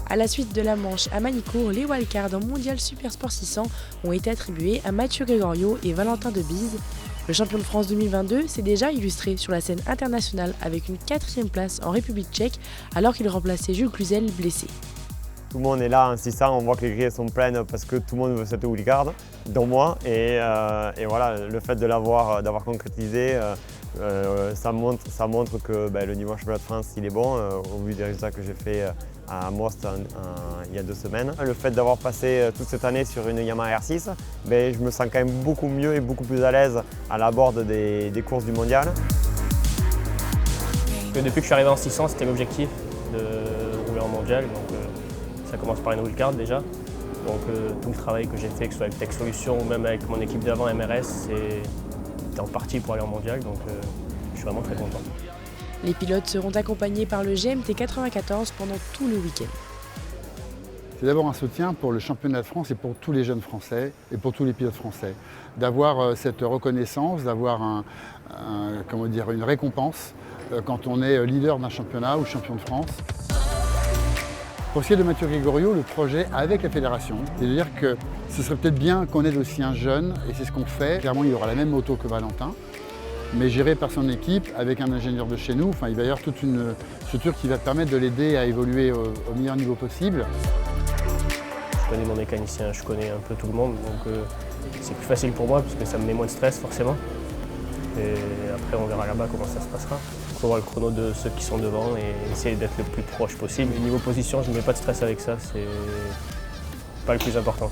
À la suite de la manche à Manicourt, les wildcards en mondial Supersport 600 ont été attribués à Mathieu Grégorio et Valentin Debise. Le champion de France 2022 s'est déjà illustré sur la scène internationale avec une 4e place en République tchèque alors qu'il remplaçait Jules Cluzel blessé. Tout le monde est là en 600, on voit que les grilles sont pleines parce que tout le monde veut cette wildcard, dont moi. Et voilà, le fait de d'avoir concrétisé, ça montre que le niveau championnat de France il est bon, au vu des résultats que j'ai fait à Most il y a 2 semaines. Le fait d'avoir passé toute cette année sur une Yamaha R6, je me sens quand même beaucoup mieux et beaucoup plus à l'aise à l'abord des courses du mondial. Depuis que je suis arrivé en 600, c'était l'objectif de rouler en mondial. Donc, ça commence par une wildcard déjà. Donc tout le travail que j'ai fait, que ce soit avec Tech Solutions ou même avec mon équipe d'avant MRS, c'était en partie pour aller en mondial. Donc je suis vraiment très content. Les pilotes seront accompagnés par le GMT 94 pendant tout le week-end. C'est d'abord un soutien pour le championnat de France et pour tous les jeunes Français et pour tous les pilotes français. D'avoir cette reconnaissance, d'avoir une récompense quand on est leader d'un championnat ou champion de France. Pour ce qui est de Mathieu Grégorio, le projet avec la fédération, c'est de dire que ce serait peut-être bien qu'on aide aussi un jeune, et c'est ce qu'on fait. Clairement, il aura la même moto que Valentin, mais géré par son équipe avec un ingénieur de chez nous. Enfin, il va y avoir toute une structure qui va permettre de l'aider à évoluer au meilleur niveau possible. Je connais mon mécanicien, je connais un peu tout le monde, donc c'est plus facile pour moi parce que ça me met moins de stress forcément. Et après, on verra là-bas comment ça se passera. Il faut voir le chrono de ceux qui sont devant et essayer d'être le plus proche possible. Et niveau position, je ne mets pas de stress avec ça, c'est pas le plus important.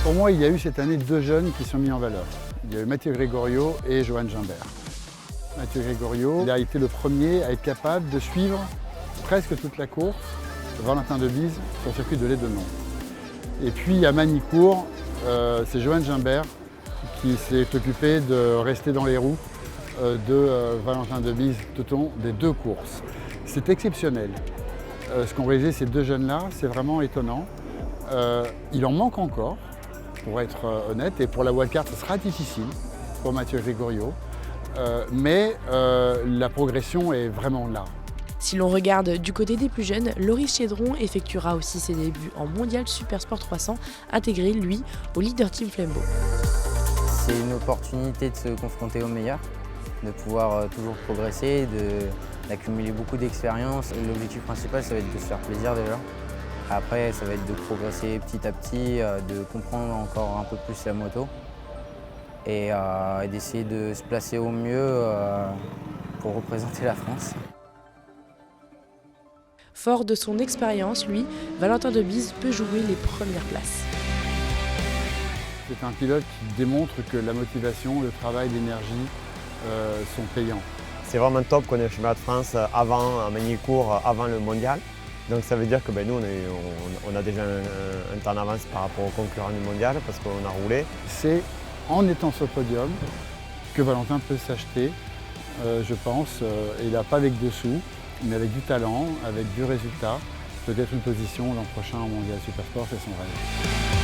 Pour moi, il y a eu cette année 2 jeunes qui sont mis en valeur. Il y a eu Mathieu Grégorio et Johan Gimbert. Mathieu Grégorio, il a été le premier à être capable de suivre presque toute la course Valentin Debise sur le circuit de l'Édenon. Et puis à Manicourt, c'est Johan Gimbert qui s'est occupé de rester dans les roues de Valentin Debise tout au long des 2 courses. C'est exceptionnel. Ce qu'ont réalisé ces 2 jeunes-là, c'est vraiment étonnant. Il en manque encore, pour être honnête, et pour la wildcard, ce sera difficile pour Mathieu Grégorio, mais la progression est vraiment là. Si l'on regarde du côté des plus jeunes, Loris Chédron effectuera aussi ses débuts en mondial Supersport 300, intégré lui au leader team Flambeau. C'est une opportunité de se confronter aux meilleurs, de pouvoir toujours progresser, d'accumuler beaucoup d'expérience. L'objectif principal, ça va être de se faire plaisir déjà. Après, ça va être de progresser petit à petit, de comprendre encore un peu plus la moto et d'essayer de se placer au mieux pour représenter la France. Fort de son expérience, lui, Valentin Debise peut jouer les premières places. C'est un pilote qui démontre que la motivation, le travail, l'énergie sont payants. C'est vraiment top qu'on ait le championnat de France à Manicourt, avant le mondial. Donc ça veut dire que nous, on a déjà un temps d'avance par rapport aux concurrents du mondial parce qu'on a roulé. C'est en étant sur le podium que Valentin peut s'acheter, je pense, et il n'a pas avec dessous, mais avec du talent, avec du résultat, peut-être une position l'an prochain au mondial Supersport, c'est son rêve.